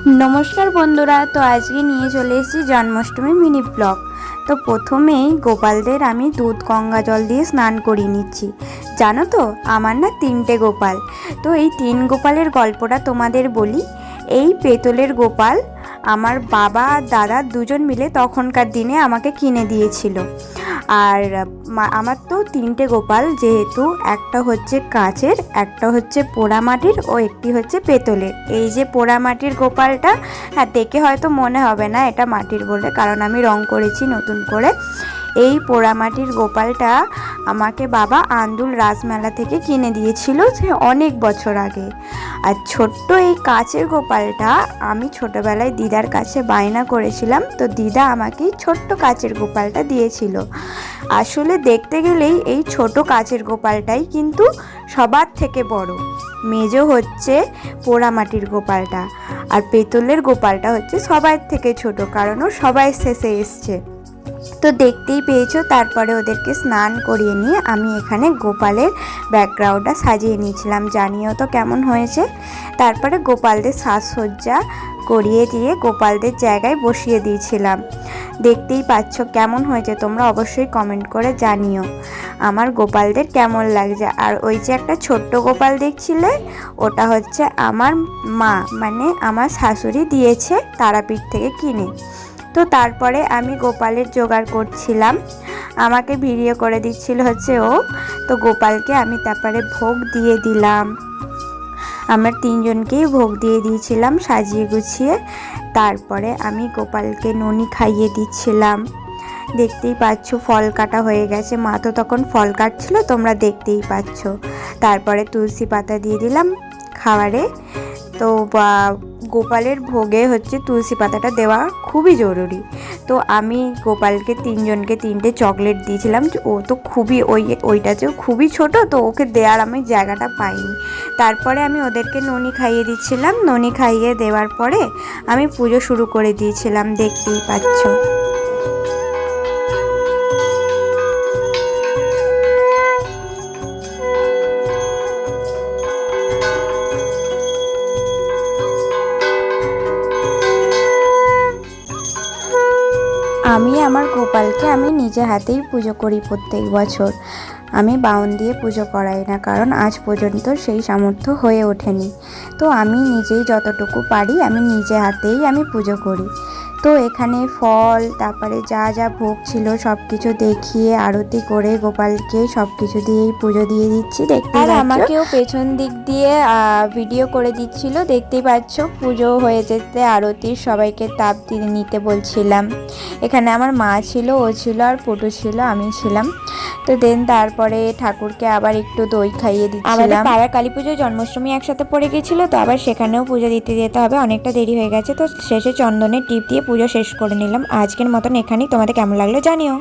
नमस्कार बंधुरा। तो आज के निये चले एसेछि जन्माष्टमी मिनी ब्लग। तो प्रथमेई गोपालदेर आमी दूध गंगा जल दिए स्नान करिये निচ্ছি। जानो तो आमार ना 3টে गोपाल। तो এই 3 गोपालेर गल्पटा तोमादेर बली। এই পেতলের গোপাল আমার বাবা আর দাদা দুজন মিলে তখনকার দিনে আমাকে কিনে দিয়েছিল। আর আমার তো 3টে গোপাল, যেহেতু একটা হচ্ছে কাচের, একটা হচ্ছে পোড়ামাটির ও একটি হচ্ছে পেতলের। এই যে পোড়ামাটির গোপালটা, হ্যাঁ দেখে হয়তো মনে হবে না এটা মাটির বলে, কারণ আমি রং করেছি নতুন করে। এই পোড়ামাটির গোপালটা আমাকে বাবা আন্দুল রাজমেলা থেকে কিনে দিয়েছিল, সে অনেক বছর আগে। আর ছোট্ট এই কাচের গোপালটা আমি ছোটবেলায় দিদার কাছে বায়না করেছিলাম, তো দিদা আমাকে ছোট্ট কাচের গোপালটা দিয়েছিল। আসলে দেখতে গেলেই এই ছোট কাচের গোপালটাই কিন্তু সবার থেকে বড়। মেজো হচ্ছে পোড়ামাটির গোপালটা, আর পেতলের গোপালটা হচ্ছে সবার থেকে ছোট, কারণ ও সবাই শেষে এসছে। তো দেখতেই পেয়েছো। তারপরে ওদেরকে স্নান করিয়ে নিয়ে আমি এখানে গোপালের ব্যাকগ্রাউন্ডটা সাজিয়ে নিয়েছিলাম, জানিও তো কেমন হয়েছে। তারপরে গোপালদের সাজসজ্জা করিয়ে দিয়ে গোপালদের জায়গায় বসিয়ে দিয়েছিলাম। দেখতেই পাচ্ছ কেমন হয়েছে, তোমরা অবশ্যই কমেন্ট করে জানিও আমার গোপালদের কেমন লাগছে। আর ওই যে একটা ছোট্ট গোপাল দেখছিলে, ওটা হচ্ছে আমার মা মানে আমার শাশুড়ি দিয়েছে তারাপীঠ থেকে কিনে। তো তারপরে আমি গোপালের জোগাড় করছিলাম, আমাকে ভিডিও করে দিচ্ছিল হচ্ছে ও। তো গোপালকে আমি তারপরে ভোগ দিয়ে দিলাম, আমরা 3জনকেই ভোগ দিয়ে দিয়েছিলাম সাজিয়ে গুছিয়ে। তারপরে আমি গোপালকে ননি খাইয়ে দিচ্ছিলাম। দেখতেই পাচ্ছ ফল কাটা হয়ে গেছে, মা তো তখন ফল কাটছিল, তোমরা দেখতেই পাচ্ছ। তারপরে তুলসী পাতা দিয়ে দিলাম খাবারে। তো গোপালের ভোগে হচ্ছে তুলসী পাতাটা দেওয়া খুবই জরুরি। তো আমি গোপালকে 3জনকে 3টে চকলেট দিয়েছিলাম। ও তো খুবই ওইটাতেও খুবই ছোট, তো ওকে দেওয়ার আমি জায়গাটা পাইনি। তারপরে আমি ওদেরকে ননি খাইয়ে দিচ্ছিলাম। ননি খাইয়ে দেওয়ার পরে আমি পুজো শুরু করে দিয়েছিলাম, দেখতেই পাচ্ছ। আমি আমার গোপালকে আমি নিজে হাতেই পুজো করি প্রত্যেক বছর। আমি বাউন দিয়ে পুজো করাই না, কারণ আজ পর্যন্ত সেই সামর্থ্য হয়ে ওঠেনি। তো আমি নিজেই যতটুকু পারি আমি নিজে হাতেই আমি পুজো করি। তো এখানে ফল তারপরে যা যা ভোগ ছিল সব কিছু দেখিয়ে আরতি করে গোপালকে সব কিছু দিয়েই পুজো দিয়ে দিচ্ছি, দেখতে। আর আমাকেও পেছন দিক দিয়ে ভিডিও করে দিচ্ছিল, দেখতেই পাচ্ছ। পুজো হয়ে যেতে আরতির সবাইকে তাপ দিয়ে নিতে বলছিলাম। এখানে আমার মা ছিল, ও ছিল, আর পটু ছিল, আমি ছিলাম। তো দেন তারপরে ঠাকুরকে আবার একটু দই খাইয়ে দিচ্ছিলাম। পাড়ার কালী পুজো জন্মাষ্টমী একসাথে পড়ে গেছিলো, তো আবার সেখানেও পুজো দিতে যেতে হবে, অনেকটা দেরি হয়ে গেছে। তো শেষে চন্দনের টিপ দিয়ে পুজো শেষ করে নিলাম। আজকের মতন এখানেই। তোমাদের কেমন লাগলো জানিও।